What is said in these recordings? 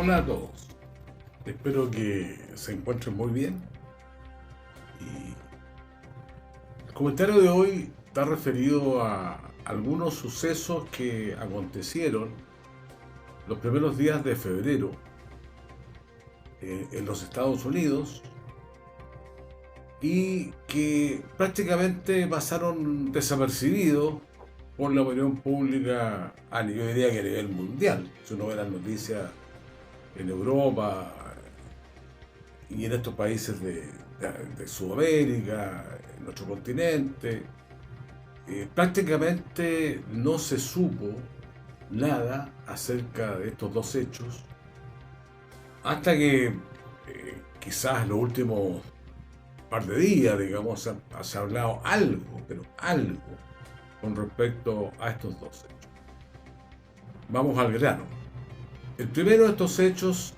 Hola a todos, espero que se encuentren muy bien. Y el comentario de hoy está referido a algunos sucesos que acontecieron los primeros días de febrero en los Estados Unidos y que prácticamente pasaron desapercibidos por la opinión pública, yo diría que a nivel mundial. Si uno ve las noticias en Europa y en estos países de Sudamérica, en nuestro continente, prácticamente no se supo nada acerca de estos dos hechos hasta que quizás los últimos par de días, digamos, se ha hablado algo, pero algo, con respecto a estos dos hechos. Vamos al grano. El primero de estos hechos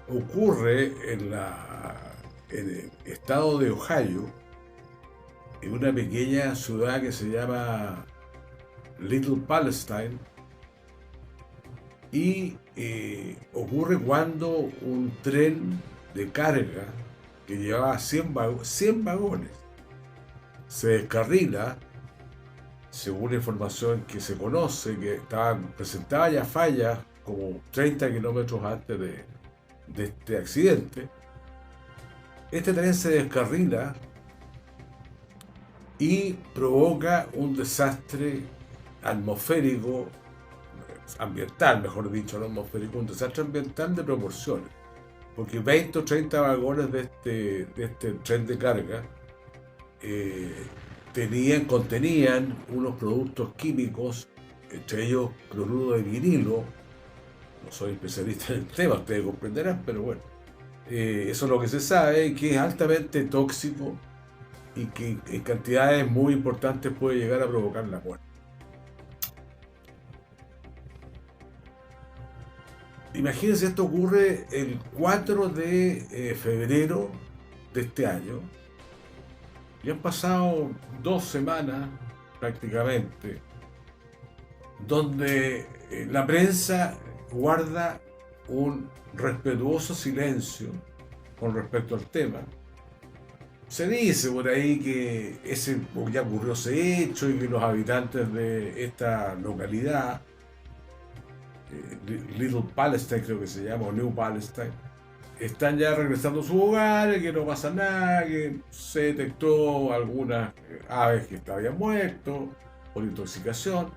ocurre en el estado de Ohio, en una pequeña ciudad que se llama Little Palestine, y ocurre cuando un tren de carga que llevaba 100 vagones se descarrila, según la información que se conoce, que presentaba ya fallas como 30 kilómetros antes de este accidente. Este tren se descarrila y provoca un desastre atmosférico, ambiental, mejor dicho, no atmosférico, un desastre ambiental de proporciones. Porque 20 o 30 vagones de este tren de carga contenían unos productos químicos, entre ellos cloruro de vinilo. No soy especialista en el tema, ustedes comprenderán, pero bueno, eso es lo que se sabe, que es altamente tóxico y que en cantidades muy importantes puede llegar a provocar la muerte. Imagínense, esto ocurre el 4 de febrero de este año. Y han pasado 2 semanas prácticamente, donde la prensa guarda un respetuoso silencio con respecto al tema. Se dice por ahí que ya ocurrió ese hecho y que los habitantes de esta localidad, Little Palestine creo que se llama, o New Palestine, están ya regresando a sus hogares, que no pasa nada, que se detectó algunas aves que habían muerto por intoxicación,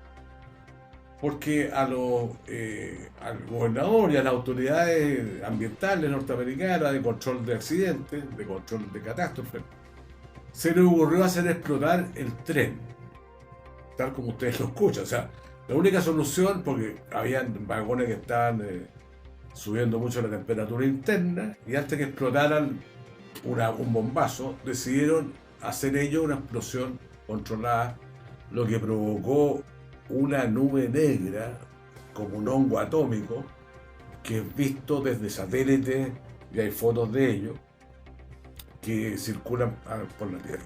porque al gobernador y a las autoridades ambientales norteamericanas de control de accidentes, de control de catástrofes, se le ocurrió hacer explotar el tren, tal como ustedes lo escuchan. O sea, la única solución, porque habían vagones que estaban subiendo mucho la temperatura interna, y antes que explotaran un bombazo, decidieron hacer ellos una explosión controlada, lo que provocó una nube negra como un hongo atómico que es visto desde satélite, y hay fotos de ello que circulan por la Tierra.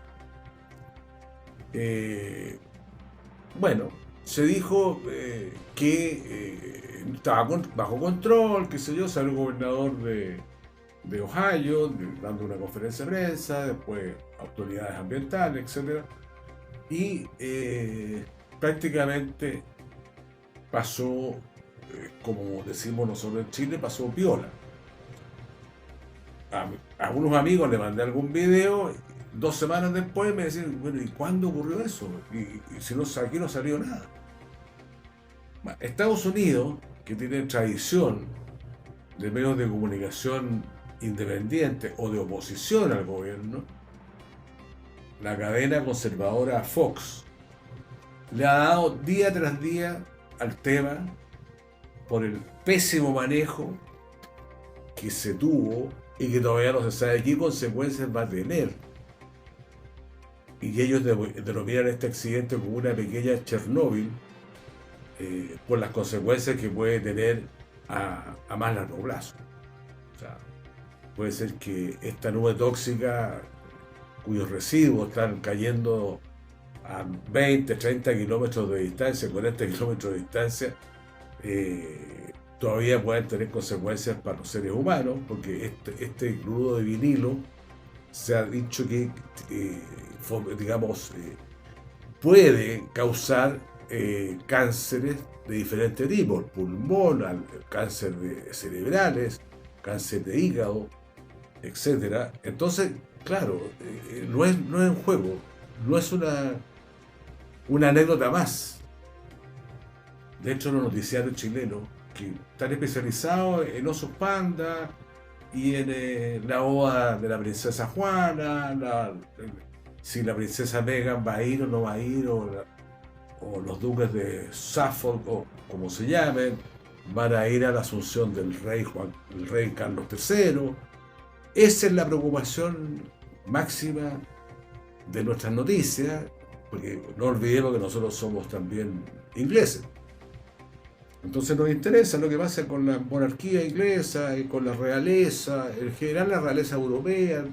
Bueno, se dijo que estaba bajo control, qué sé yo. Salió el gobernador de Ohio dando una conferencia de prensa, después autoridades ambientales, etc. Y prácticamente pasó, como decimos nosotros en Chile, pasó piola. A algunos amigos le mandé algún video, 2 semanas después me decían, bueno, ¿y cuándo ocurrió eso? Y si no, aquí no salió nada. Estados Unidos, que tiene tradición de medios de comunicación independientes o de oposición al gobierno, la cadena conservadora Fox le ha dado día tras día al tema por el pésimo manejo que se tuvo y que todavía no se sabe qué consecuencias va a tener. Y ellos denominan este accidente como una pequeña Chernóbil, por las consecuencias que puede tener a más largo plazo. O sea, puede ser que esta nube tóxica, cuyos residuos están cayendo a 20, 30 kilómetros de distancia, 40 kilómetros de distancia, todavía pueden tener consecuencias para los seres humanos, porque este cloruro de vinilo se ha dicho que, digamos, puede causar cánceres de diferentes tipos, pulmón, cáncer cerebrales, cáncer de hígado, etcétera. Entonces, claro, no es un juego, no es una anécdota más. De hecho, los noticiarios chilenos, que están especializados en osos panda y en la boda de la princesa Juana, si la princesa Meghan va a ir o no va a ir, o los duques de Suffolk, o como se llamen, van a ir a la asunción del el rey Carlos III. Esa es la preocupación máxima de nuestras noticias, porque no olvidemos que nosotros somos también ingleses. Entonces nos interesa lo que pasa con la monarquía inglesa y con la realeza, en general la realeza europea.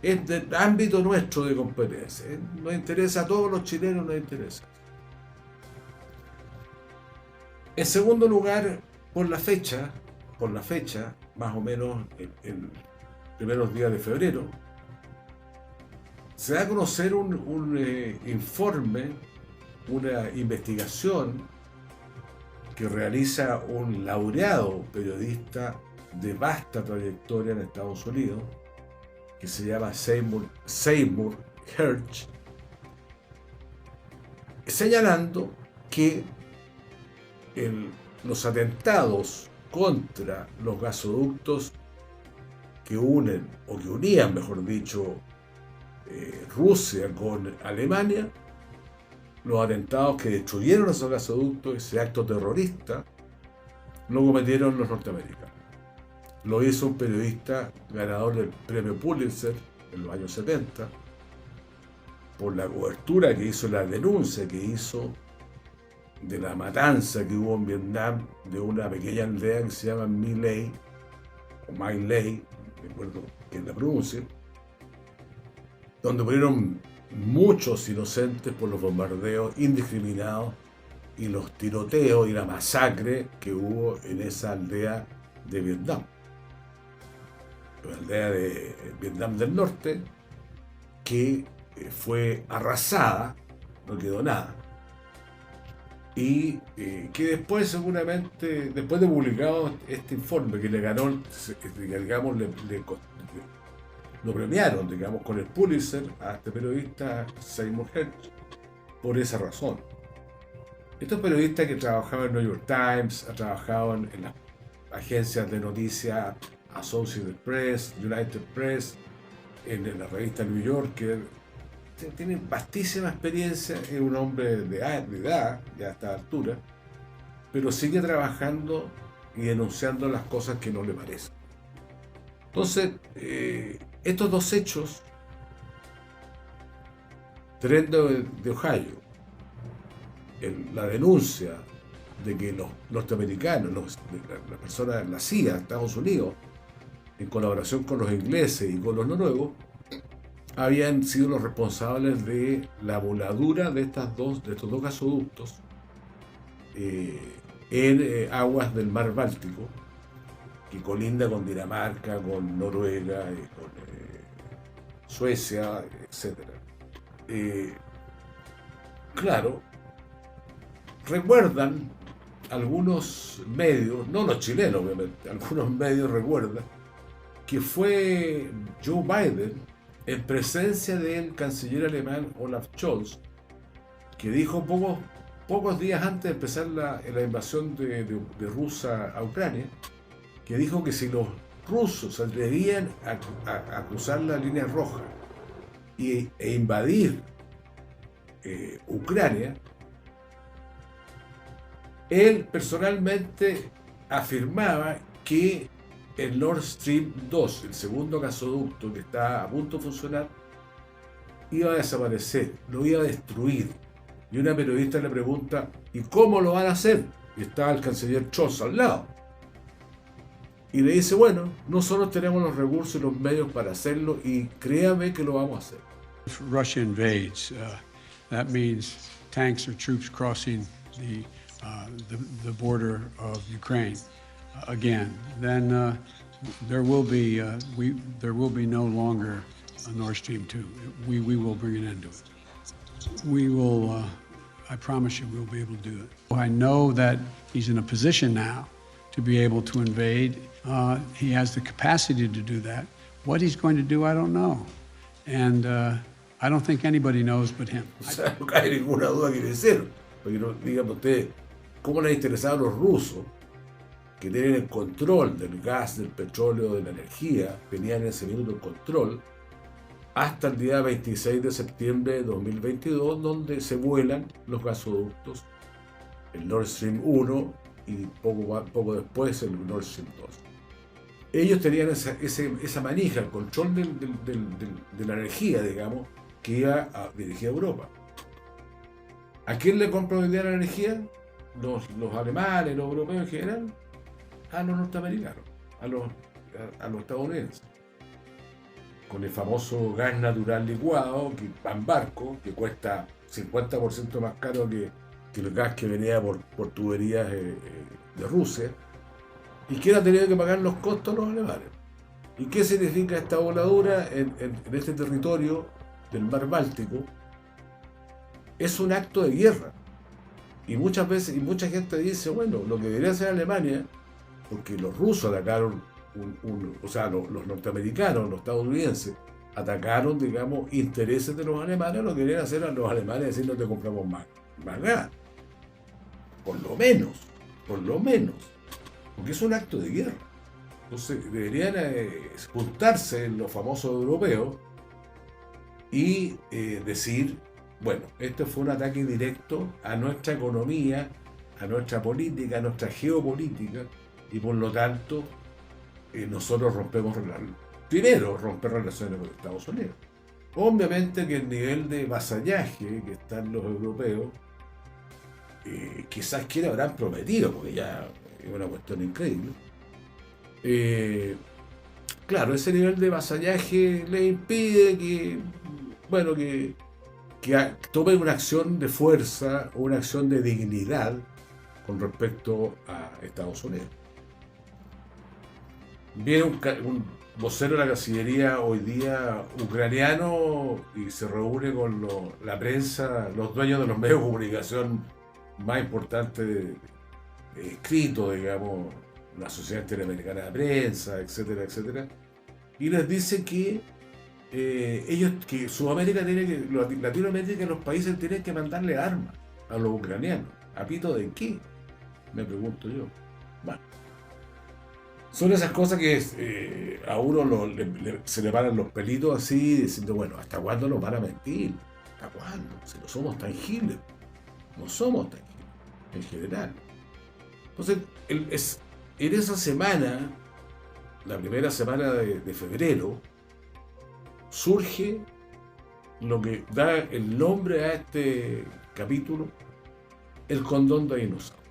Es del ámbito nuestro de competencia. Nos interesa a todos los chilenos, nos interesa. En segundo lugar, por la fecha, más o menos en primeros días de febrero, se da a conocer un informe, una investigación que realiza un laureado periodista de vasta trayectoria en Estados Unidos, que se llama Seymour Hersh, señalando que los atentados contra los gasoductos que unen, o que unían, mejor dicho, Rusia con Alemania, los atentados que destruyeron esos gasoductos, ese acto terrorista, lo cometieron los norteamericanos. Lo hizo un periodista ganador del premio Pulitzer en los años 70, por la cobertura que hizo, la denuncia que hizo de la matanza que hubo en Vietnam de una pequeña aldea que se llama My Lai, o My Lai, recuerdo que la pronuncia, donde murieron muchos inocentes por los bombardeos indiscriminados y los tiroteos y la masacre que hubo en esa aldea de Vietnam. La aldea de Vietnam del Norte, que fue arrasada, no quedó nada. Y que después, seguramente, después de publicado este informe que le ganó, digamos, lo premiaron, digamos, con el Pulitzer a este periodista Seymour Hersh por esa razón. Estos periodistas que trabajaban en New York Times, ha trabajado en las agencias de noticias Associated Press, United Press, en la revista New Yorker, tiene vastísima experiencia, es un hombre de edad, ya a esta altura, pero sigue trabajando y denunciando las cosas que no le parecen. Entonces, estos dos hechos, tren de Ohio, la denuncia de que los norteamericanos, las personas de la CIA, Estados Unidos, en colaboración con los ingleses y con los noruegos, habían sido los responsables de la voladura de estos dos gasoductos en aguas del mar Báltico, que colinda con Dinamarca, con Noruega, con Suecia, etc. Claro, recuerdan algunos medios, no los chilenos obviamente, algunos medios recuerdan que fue Joe Biden, en presencia del canciller alemán Olaf Scholz, que dijo pocos días antes de empezar la invasión de Rusia a Ucrania, que dijo que si los rusos se atrevían a cruzar la línea roja e invadir Ucrania, él personalmente afirmaba que el Nord Stream 2, el segundo gasoducto que está a punto de funcionar, iba a desaparecer, lo iba a destruir. Y una periodista le pregunta, ¿y cómo lo van a hacer? Y estaba el canciller Scholz al lado. Y le dice, bueno, nosotros tenemos los recursos y los medios para hacerlo y créame que lo vamos a hacer. If Russia invades, that means tanks or troops crossing the the border of Ukraine again, then there will be no longer a Nord Stream 2. We will bring an end to it. We will. I promise you, we'll be able to do it. I know that he's in a position now to be able to invade. He has the capacity to do that. What he's going to do, I don't know, and I don't think anybody knows but him. O sea, no cabe ninguna duda que debe ser. Porque no, díganme ustedes, ¿cómo les interesaban los rusos que tienen el control del gas, del petróleo, de la energía? Tenían en ese minuto el control hasta el día 26 de septiembre de 2022, donde se vuelan los gasoductos, el Nord Stream 1 y poco después el Nord Stream 2. Ellos tenían esa manija, el control de la energía, digamos, que iba dirigida a Europa. ¿A quién le compran hoy día la energía? Los alemanes, los europeos en general, a los norteamericanos, a los estadounidenses. Con el famoso gas natural licuado, que va en barco, que cuesta 50% más caro que el gas que venía por tuberías de Rusia. ¿Y quién ha tenido que pagar los costos? Los alemanes. ¿Y qué significa esta voladura en este territorio del mar Báltico? Es un acto de guerra. Y muchas veces, y mucha gente dice, bueno, lo que debería hacer Alemania, porque los rusos atacaron, o sea, los norteamericanos, los estadounidenses, atacaron, digamos, intereses de los alemanes, lo que deberían hacer a los alemanes es decir, no te compramos más gas. Por lo menos. Porque es un acto de guerra. Entonces deberían juntarse los famosos europeos y decir, bueno, este fue un ataque directo a nuestra economía, a nuestra política, a nuestra geopolítica, y por lo tanto nosotros primero romper relaciones con Estados Unidos. Obviamente que el nivel de vasallaje que están los europeos, quizás que le habrán prometido, porque ya es una cuestión increíble. Claro, ese nivel de vasallaje le impide que tomen una acción de fuerza o una acción de dignidad con respecto a Estados Unidos. Viene un vocero de la Cancillería hoy día ucraniano y se reúne con la prensa, los dueños de los medios de comunicación más importantes escritos, digamos, la Sociedad Interamericana de Prensa, etcétera, etcétera, y les dice que que Sudamérica Latinoamérica y los países tienen que mandarle armas a los ucranianos. ¿A pito de qué? Me pregunto yo. Bueno, son esas cosas que a uno se le paran los pelitos así, diciendo, bueno, ¿hasta cuándo nos van a mentir? ¿Hasta cuándo? Si no somos tangibles. No somos tangibles, en general. Entonces, en esa semana, la primera semana de febrero, surge lo que da el nombre a este capítulo, el condón de dinosaurio,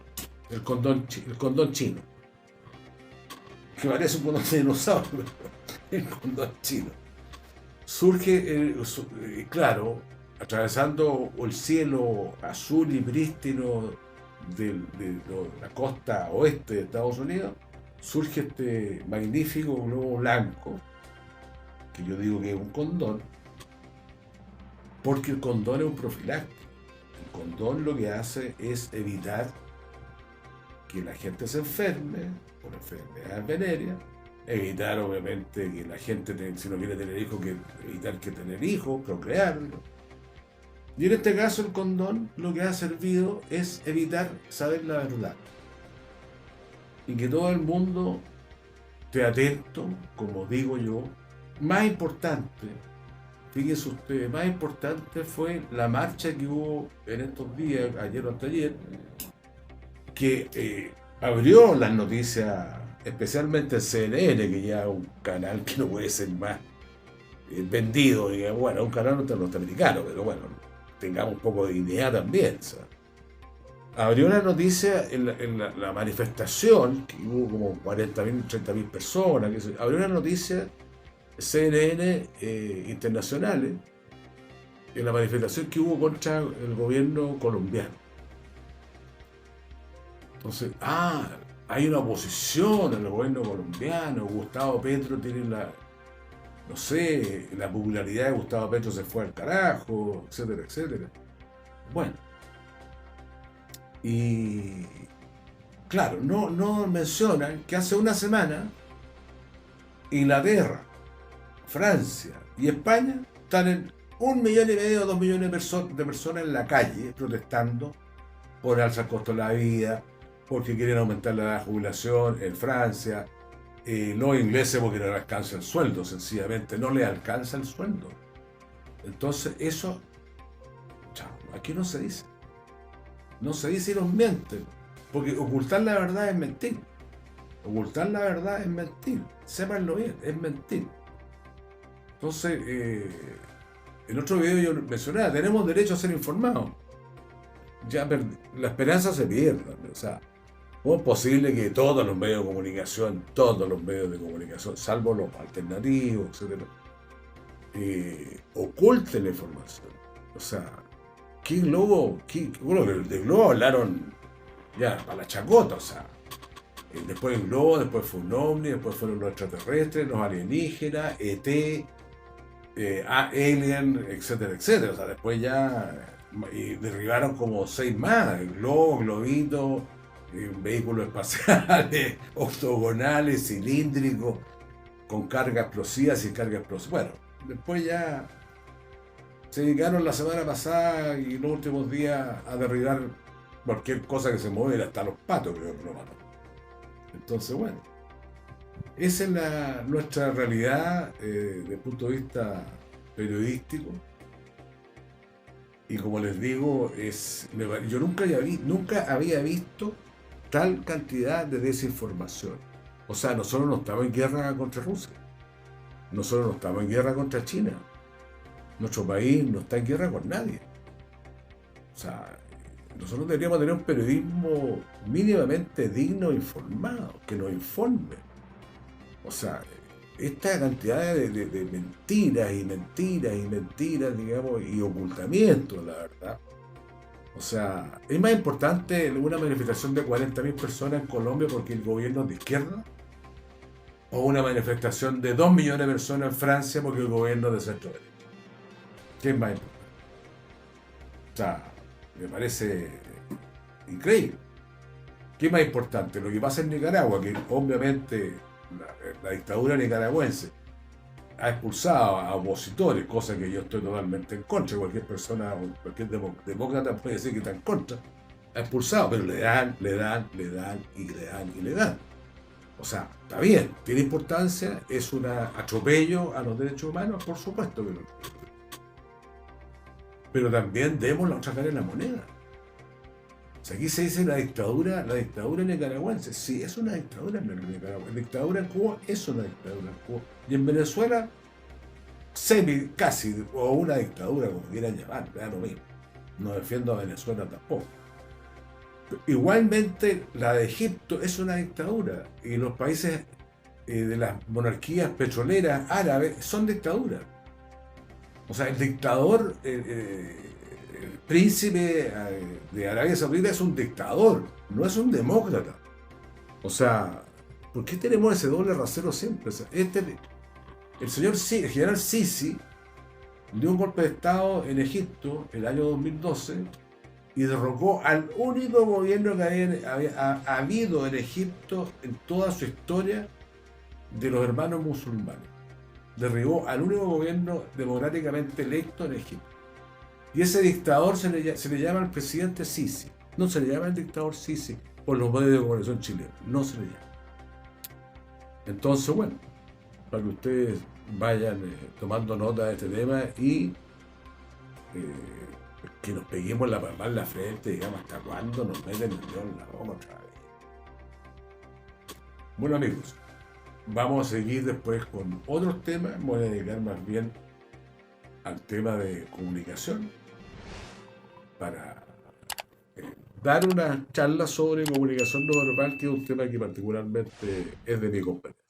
el condón chino, que parece un condón de dinosaurio, el condón chino. Surge, claro, atravesando el cielo azul y prístino de la costa oeste de Estados Unidos, surge este magnífico globo blanco, que yo digo que es un condón, porque el condón es un profiláctico. El condón lo que hace es evitar que la gente se enferme por enfermedades venéreas, evitar obviamente que la gente, si no quiere tener hijos, evitar que tener hijos, procrearlos. Y en este caso el condón lo que ha servido es evitar saber la verdad. Y que todo el mundo esté atento, como digo yo. Más importante, fíjense ustedes, más importante fue la marcha que hubo en estos días, ayer o anteayer, que abrió las noticias, especialmente el CNN, que ya es un canal que no puede ser más vendido, digamos, bueno, un canal norteamericano, pero bueno, tengamos un poco de idea también, ¿sabes? Abrió la noticia en la manifestación, que hubo como 40.000, 30.000 personas, abrió una noticia CNN internacionales en la manifestación que hubo contra el gobierno colombiano. Entonces, hay una oposición al gobierno colombiano, Gustavo Petro tiene no sé, la popularidad de Gustavo Petro se fue al carajo, etcétera, etcétera. Bueno, y claro, no mencionan que hace una semana Inglaterra, Francia y España están en 1,5 millones, 2 millones de personas en la calle protestando por el alza del costo de la vida, porque quieren aumentar la edad de jubilación en Francia. Los ingleses porque no les alcanza el sueldo, sencillamente no les alcanza el sueldo. Entonces eso, chao, aquí no se dice. No se dice y nos mienten, porque ocultar la verdad es mentir. Ocultar la verdad es mentir. Sépanlo bien, es mentir. Entonces, en otro video yo mencionaba, tenemos derecho a ser informados. Ya la esperanza se pierde. O sea, ¿cómo es posible que todos los medios de comunicación, salvo los alternativos, etcétera, oculten la información? O sea, ¿qué Globo? Bueno, de Globo hablaron ya para la chacota, o sea, después el Globo, después fue un ovni, después fueron los extraterrestres, los alienígenas, ET, Alien, etcétera, etcétera. O sea, después ya derribaron como 6 más, el Globo, Globito, vehículos espaciales, octogonales, cilíndricos, con carga explosiva, sin carga explosiva. Bueno, después ya se dedicaron la semana pasada y los últimos días a derribar cualquier cosa que se moviera, hasta los patos creo que lo mató. Entonces, bueno, esa es nuestra realidad desde el punto de vista periodístico. Y como les digo, yo nunca había visto tal cantidad de desinformación. O sea, nosotros no estamos en guerra contra Rusia. Nosotros no estamos en guerra contra China. Nuestro país no está en guerra con nadie. O sea, nosotros deberíamos tener un periodismo mínimamente digno e informado, que nos informe. O sea, esta cantidad de mentiras y mentiras y mentiras, digamos, y ocultamientos, la verdad. O sea, ¿es más importante una manifestación de 40.000 personas en Colombia porque el gobierno es de izquierda? ¿O una manifestación de 2 millones de personas en Francia porque el gobierno es de centro derecha? ¿Qué es más importante? O sea, me parece increíble. ¿Qué es más importante? Lo que pasa en Nicaragua, que obviamente la dictadura nicaragüense ha expulsado a opositores, cosa que yo estoy totalmente en contra. Cualquier persona, cualquier demócrata puede decir que está en contra. Ha expulsado, pero le dan. O sea, está bien, tiene importancia, es un atropello a los derechos humanos, por supuesto que no. Pero también demos la otra cara de la moneda. O sea, aquí se dice la dictadura nicaragüense. Sí, es una dictadura en Nicaragua. La dictadura en Cuba es una dictadura en Cuba. Y en Venezuela, casi, o una dictadura, como quieran llamar, da lo mismo. No defiendo a Venezuela tampoco. Igualmente, la de Egipto es una dictadura. Y los países de las monarquías petroleras árabes son dictaduras. O sea, el dictador, el príncipe de Arabia Saudita es un dictador, no es un demócrata. O sea, ¿por qué tenemos ese doble rasero siempre? O sea, el general Sisi dio un golpe de Estado en Egipto el año 2012 y derrocó al único gobierno que había habido en Egipto en toda su historia de los hermanos musulmanes. Derribó al único gobierno democráticamente electo en Egipto. Y ese dictador se le llama al presidente Sisi. No se le llama el dictador Sisi por los medios de comunicación chilenos. No se le llama. Entonces, bueno, para que ustedes vayan tomando nota de este tema y que nos peguemos la palma en la frente, digamos, hasta cuándo nos meten el dedo en la boca otra vez. Bueno, amigos, vamos a seguir después con otros temas. Me voy a dedicar más bien al tema de comunicación para dar una charla sobre comunicación no verbal, que es un tema que particularmente es de mi competencia.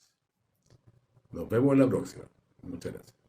Nos vemos en la próxima. Muchas gracias.